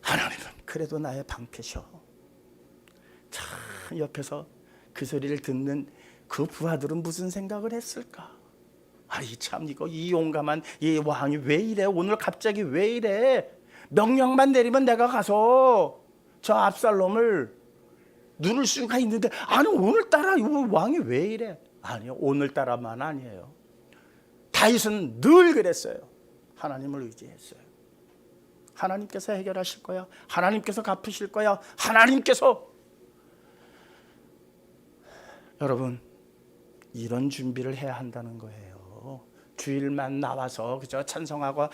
하나님은 그래도 나의 방패셔. 참 옆에서 그 소리를 듣는 그 부하들은 무슨 생각을 했을까? 참 이 용감한 이 왕이 왜 이래? 오늘 갑자기 왜 이래? 명령만 내리면 내가 가서 저 압살롬을 누를 수가 있는데 오늘따라 이 왕이 왜 이래? 아니요, 오늘따라만 아니에요. 다윗은 늘 그랬어요. 하나님을 의지했어요. 하나님께서 해결하실 거야. 하나님께서 갚으실 거야. 하나님께서. 여러분, 이런 준비를 해야 한다는 거예요. 주일만 나와서 그저 찬송하고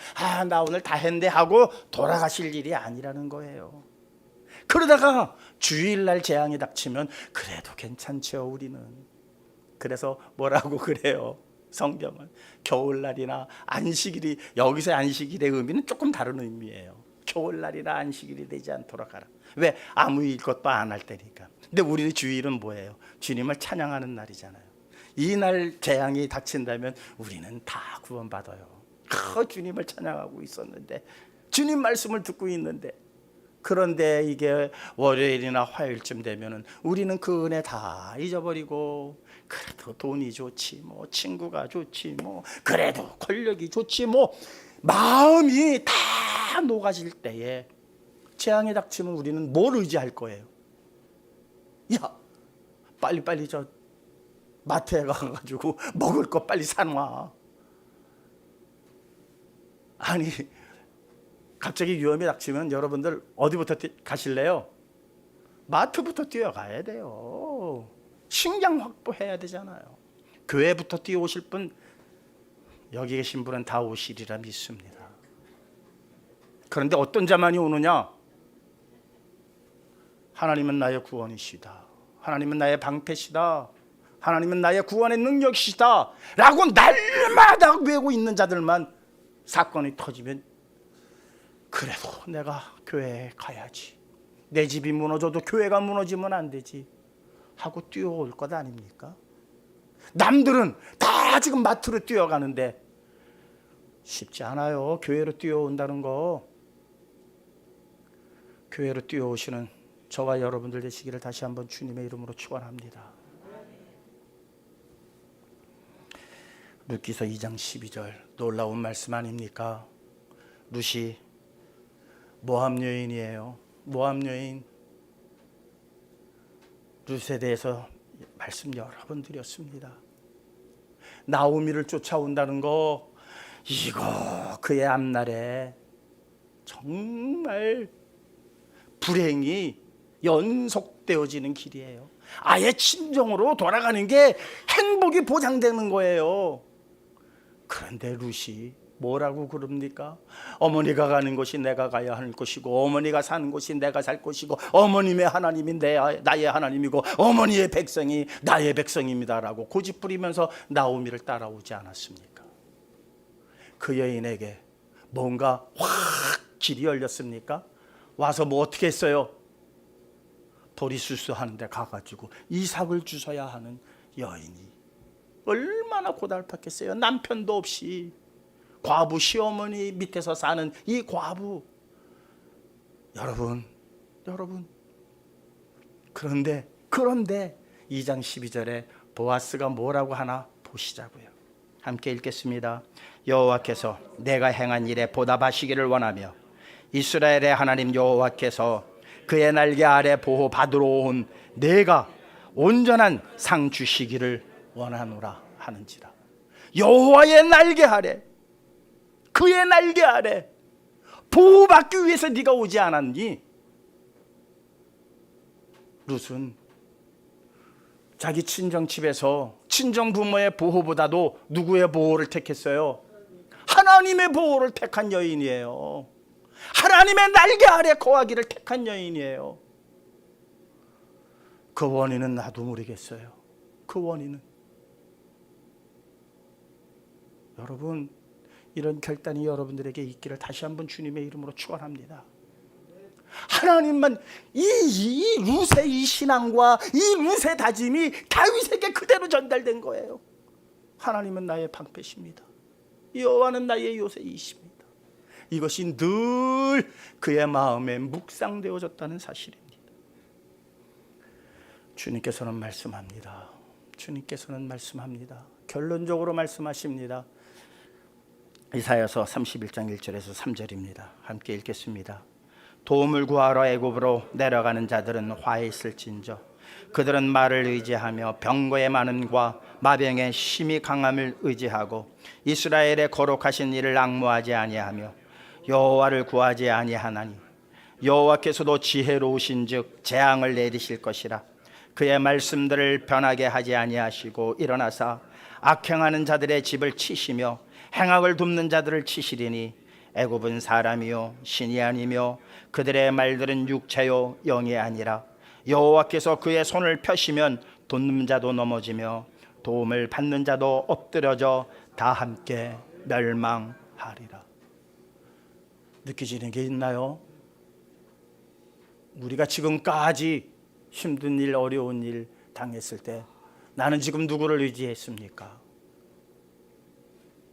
나 오늘 다 했네 하고 돌아가실 일이 아니라는 거예요. 그러다가 주일날 재앙이 닥치면 그래도 괜찮죠, 우리는. 그래서 뭐라고 그래요? 성경은 겨울날이나 안식일이, 여기서 안식일의 의미는 조금 다른 의미예요. 겨울날이나 안식일이 되지 않도록 하라. 왜? 아무 것도 안 할 때니까. 근데 우리 주일은 뭐예요? 주님을 찬양하는 날이잖아요. 이날 재앙이 닥친다면 우리는 다 구원받아요. 주님을 찬양하고 있었는데, 주님 말씀을 듣고 있는데, 그런데 이게 월요일이나 화요일쯤 되면은 우리는 그 은혜 다 잊어버리고, 그래도 돈이 좋지, 친구가 좋지, 그래도 권력이 좋지, 마음이 다 녹아질 때에 재앙이 닥치면 우리는 뭘 의지할 거예요? 빨리 저 마트에 가가지고 먹을 거 빨리 사놔. 갑자기 위험이 닥치면 여러분들 어디부터 가실래요? 마트부터 뛰어가야 돼요. 식량 확보해야 되잖아요. 교회부터 뛰어오실 분, 여기 계신 분은 다 오시리라 믿습니다. 그런데 어떤 자만이 오느냐? 하나님은 나의 구원이시다. 하나님은 나의 방패시다. 하나님은 나의 구원의 능력이시다 라고 날마다 외우고 있는 자들만 사건이 터지면 그래도 내가 교회에 가야지, 내 집이 무너져도 교회가 무너지면 안 되지 하고 뛰어올 것 아닙니까? 남들은 다 지금 마트로 뛰어가는데 쉽지 않아요. 교회로 뛰어온다는 거. 교회로 뛰어오시는 저와 여러분들 되시기를 다시 한번 주님의 이름으로 축원합니다. 룻기서 2장 12절 놀라운 말씀 아닙니까? 룻이 모압 여인이에요. 모압 여인. 룻에 대해서 말씀 여러 번 드렸습니다. 나오미를 쫓아온다는 거, 이거 그의 앞날에 정말 불행이 연속되어지는 길이에요. 아예 친정으로 돌아가는 게 행복이 보장되는 거예요. 그런데 룻이 뭐라고 그럽니까? 어머니가 가는 곳이 내가 가야 할 곳이고, 어머니가 사는 곳이 내가 살 곳이고, 어머님의 하나님이 나의 하나님이고, 어머니의 백성이 나의 백성입니다라고 고집부리면서 나오미를 따라오지 않았습니까? 그 여인에게 뭔가 확 길이 열렸습니까? 와서 뭐 어떻게 했어요? 보리수수 하는데 가가지고 이삭을 주셔야 하는 여인이 얼마나 고달팠겠어요. 남편도 없이 과부, 시어머니 밑에서 사는 이 과부. 여러분 그런데 2장 12절에 보아스가 뭐라고 하나 보시자고요. 함께 읽겠습니다. 여호와께서 내가 행한 일에 보답하시기를 원하며 이스라엘의 하나님 여호와께서 그의 날개 아래 보호받으러 온 내가 온전한 상 주시기를 원하노라 하는지라. 여호와의 날개 아래, 그의 날개 아래 보호받기 위해서 네가 오지 않았니? 룻은 자기 친정집에서 친정 부모의 보호보다도 누구의 보호를 택했어요? 하나님의 보호를 택한 여인이에요. 하나님의 날개 아래 거하기를 택한 여인이에요. 그 원인은 나도 모르겠어요. 그 원인은 여러분, 이런 결단이 여러분들에게 있기를 다시 한번 주님의 이름으로 축원합니다. 하나님만 이 룻의 이 신앙과 이 룻의 다짐이 다윗에게 그대로 전달된 거예요. 하나님은 나의 방패십니다. 여호와는 나의 요새이십니다. 이것이 늘 그의 마음에 묵상되어졌다는 사실입니다. 주님께서는 말씀합니다. 주님께서는 말씀합니다. 결론적으로 말씀하십니다. 이사야서 31장 1절에서 3절입니다. 함께 읽겠습니다. 도움을 구하러 애굽으로 내려가는 자들은 화해 있을진저 그들은 말을 의지하며 병거의 많음과 마병의 심히 강함을 의지하고 이스라엘의 거룩하신 이를 앙무하지 아니하며 여호와를 구하지 아니하나니 여호와께서도 지혜로우신즉 재앙을 내리실 것이라. 그의 말씀들을 변하게 하지 아니하시고 일어나사 악행하는 자들의 집을 치시며 행악을 돕는 자들을 치시리니 애굽은 사람이요 신이 아니며 그들의 말들은 육체요 영이 아니라 여호와께서 그의 손을 펴시면 돕는 자도 넘어지며 도움을 받는 자도 엎드려져 다 함께 멸망하리라. 느껴지는 게 있나요? 우리가 지금까지 힘든 일, 어려운 일 당했을 때 나는 지금 누구를 의지했습니까?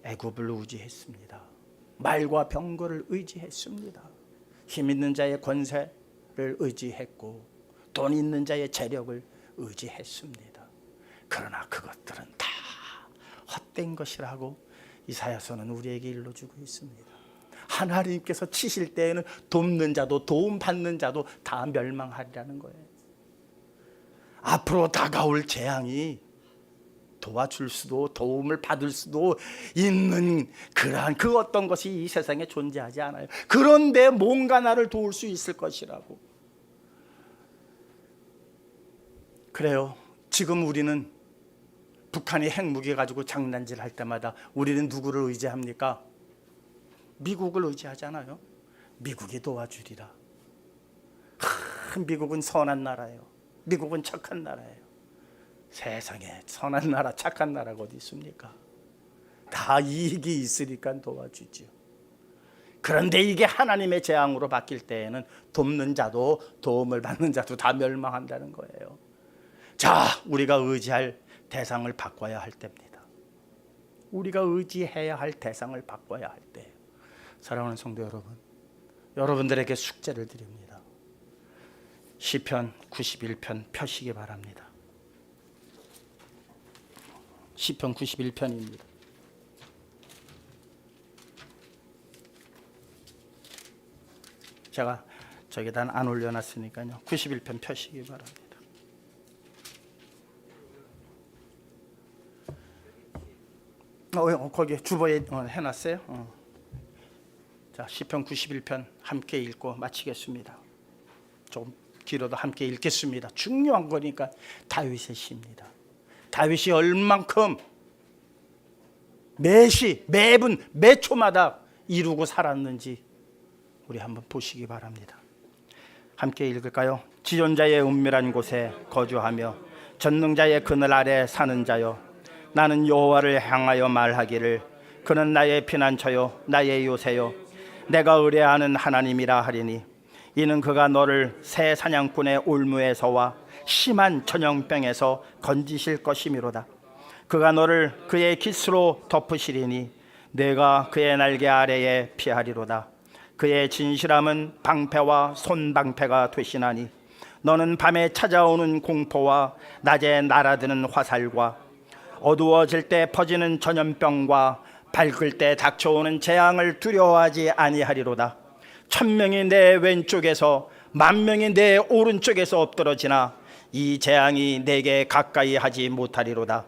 애굽을 의지했습니다. 말과 병거를 의지했습니다. 힘 있는 자의 권세를 의지했고 돈 있는 자의 재력을 의지했습니다. 그러나 그것들은 다 헛된 것이라고 이사야서는 우리에게 일러주고 있습니다. 하나님께서 치실 때에는 돕는 자도 도움받는 자도 다 멸망하리라는 거예요. 앞으로 다가올 재앙이 도와줄 수도 도움을 받을 수도 있는 그러한 그 어떤 것이 이 세상에 존재하지 않아요. 그런데 뭔가 나를 도울 수 있을 것이라고. 그래요. 지금 우리는 북한이 핵무기 가지고 장난질 할 때마다 우리는 누구를 의지합니까? 미국을 의지하잖아요. 미국이 도와주리라. 미국은 선한 나라예요. 미국은 착한 나라예요. 세상에 선한 나라, 착한 나라가 어디 있습니까? 다 이익이 있으니까 도와주죠. 그런데 이게 하나님의 재앙으로 바뀔 때에는 돕는 자도 도움을 받는 자도 다 멸망한다는 거예요. 자, 우리가 의지할 대상을 바꿔야 할 때입니다. 우리가 의지해야 할 대상을 바꿔야 할 때, 사랑하는 성도 여러분, 여러분들에게 숙제를 드립니다. 시편 91편 펴시기 바랍니다. 시편 91편입니다. 제가 저기다 안 올려놨으니까요. 91편 펴시기 바랍니다. 거기 주보에 해놨어요. 자, 시편 91편 함께 읽고 마치겠습니다. 좀 길어도 함께 읽겠습니다. 중요한 거니까 다윗의 시입니다. 다윗이 얼만큼 매시, 매분, 매 초마다 이루고 살았는지 우리 한번 보시기 바랍니다. 함께 읽을까요? 지존자의 은밀한 곳에 거주하며 전능자의 그늘 아래 사는 자여, 나는 여호와를 향하여 말하기를 그는 나의 피난처요 나의 요새요 내가 의뢰하는 하나님이라 하리니, 이는 그가 너를 새 사냥꾼의 올무에서와 심한 전염병에서 건지실 것이미로다. 그가 너를 그의 깃으로 덮으시리니 내가 그의 날개 아래에 피하리로다. 그의 진실함은 방패와 손방패가 되시나니 너는 밤에 찾아오는 공포와 낮에 날아드는 화살과 어두워질 때 퍼지는 전염병과 밝을 때 닥쳐오는 재앙을 두려워하지 아니하리로다. 1000명이 내 왼쪽에서 10,000명이 내 오른쪽에서 엎드러지나 이 재앙이 내게 가까이 하지 못하리로다.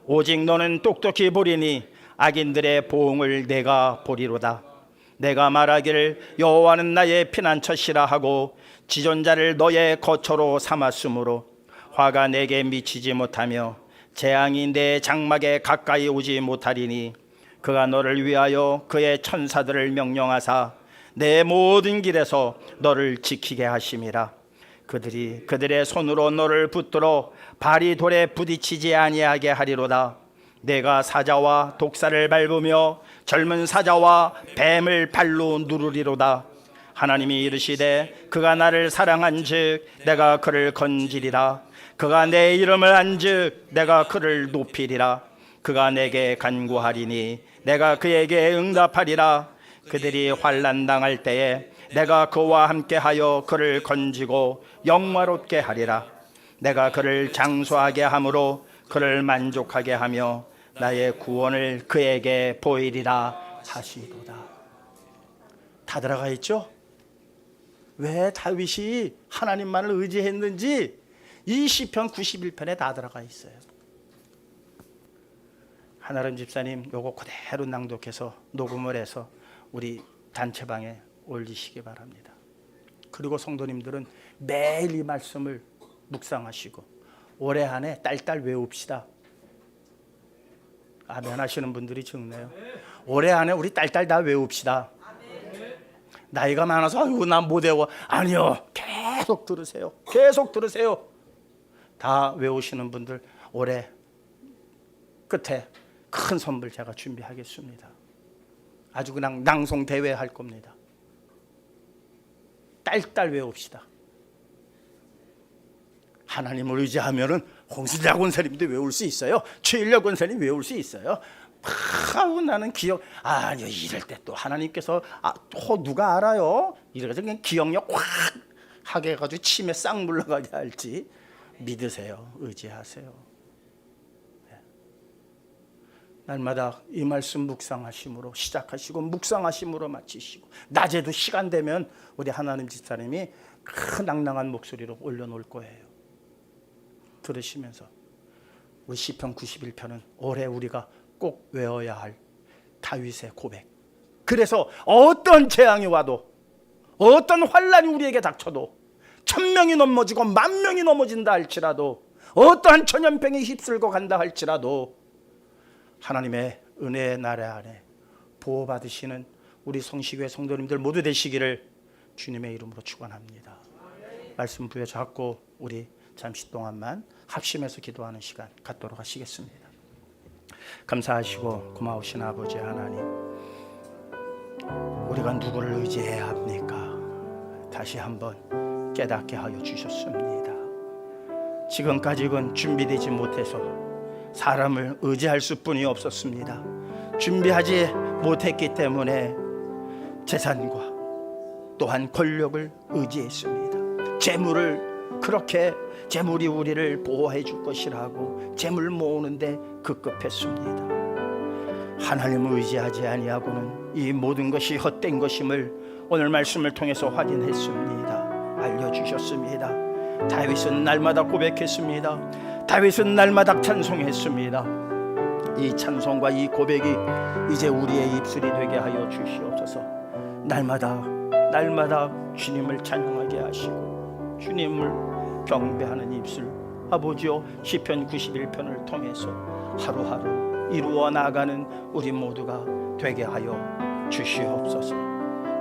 오직 너는 똑똑히 보리니 악인들의 보응을 내가 보리로다. 내가 말하기를 여호와는 나의 피난처시라 하고 지존자를 너의 거처로 삼았으므로 화가 내게 미치지 못하며 재앙이 내 장막에 가까이 오지 못하리니, 그가 너를 위하여 그의 천사들을 명령하사 내 모든 길에서 너를 지키게 하심이라. 그들이 그들의 손으로 너를 붙들어 발이 돌에 부딪히지 아니하게 하리로다. 내가 사자와 독사를 밟으며 젊은 사자와 뱀을 발로 누르리로다. 하나님이 이르시되 그가 나를 사랑한즉 내가 그를 건지리라. 그가 내 이름을 안즉 내가 그를 높이리라. 그가 내게 간구하리니 내가 그에게 응답하리라. 그들이 환난 당할 때에 내가 그와 함께하여 그를 건지고 영화롭게 하리라. 내가 그를 장수하게 함으로 그를 만족하게 하며 나의 구원을 그에게 보이리라 하시도다. 다 들어가 있죠? 왜 다윗이 하나님만을 의지했는지 이 시편 91편에 다 들어가 있어요. 한아름 집사님 요거 그대로 낭독해서 녹음을 해서 우리 단체방에 올리시기 바랍니다. 그리고 성도님들은 매일 이 말씀을 묵상하시고 올해 안에 딸딸 외웁시다. 아멘 하시는 분들이 적네요. 올해 안에 우리 딸딸 다 외웁시다. 나이가 많아서 아이고 난 못 외워. 아니요, 계속 들으세요. 계속 들으세요. 다 외우시는 분들 올해 끝에 큰 선물 제가 준비하겠습니다. 아주 그냥 낭송 대회 할 겁니다. 딸딸 외웁시다. 하나님을 의지하면은 홍순자 권사님도 외울 수 있어요. 최일려 권사님 외울 수 있어요. 아우 나는 기억 아니요 이럴 때 또 하나님께서 누가 알아요? 이래서 그냥 기억력 확 하게 해가지고 침에 싹 물러가게 할지 믿으세요. 의지하세요. 네. 날마다 이 말씀 묵상하심으로 시작하시고 묵상하심으로 마치시고 낮에도 시간 되면 우리 하나님 집사님이 큰 낭낭한 목소리로 올려놓을 거예요. 들으시면서 우리 시편 91편은 올해 우리가 꼭 외워야 할 다윗의 고백. 그래서 어떤 재앙이 와도 어떤 환난이 우리에게 닥쳐도 1000명이 넘어지고 10,000명이 넘어진다 할지라도 어떠한 전염병이 휩쓸고 간다 할지라도 하나님의 은혜의 나라 안에 보호받으시는 우리 성시교회 성도님들 모두 되시기를 주님의 이름으로 축원합니다. 말씀 부여잡고 우리 잠시 동안만 합심해서 기도하는 시간 갖도록 하시겠습니다. 감사하시고 고마우신 아버지 하나님, 우리가 누구를 의지해야 합니까? 다시 한번 깨닫게 하여 주셨습니다. 지금까지는 준비되지 못해서 사람을 의지할 수뿐이 없었습니다. 준비하지 못했기 때문에 재산과 또한 권력을 의지했습니다. 재물이 우리를 보호해 줄 것이라고 재물 모으는데 급급했습니다. 하나님을 의지하지 아니하고는 이 모든 것이 헛된 것임을 오늘 말씀을 통해서 확인했습니다. 알려주셨습니다. 다윗은 날마다 고백했습니다. 다윗은 날마다 찬송했습니다. 이 찬송과 이 고백이 이제 우리의 입술이 되게 하여 주시옵소서. 날마다 주님을 찬양하게 하시고 주님을 경배하는 입술, 아버지여, 시편 91편을 통해서 하루하루 이루어 나가는 우리 모두가 되게 하여 주시옵소서.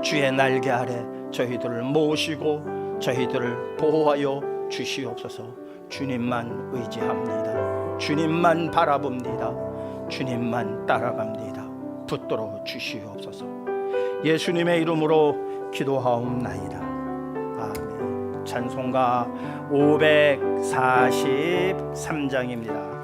주의 날개 아래 저희들을 모시고 저희들을 보호하여 주시옵소서. 주님만 의지합니다. 주님만 바라봅니다. 주님만 따라갑니다. 붙들어 주시옵소서. 예수님의 이름으로 기도하옵나이다. 아멘. 찬송가 543장입니다.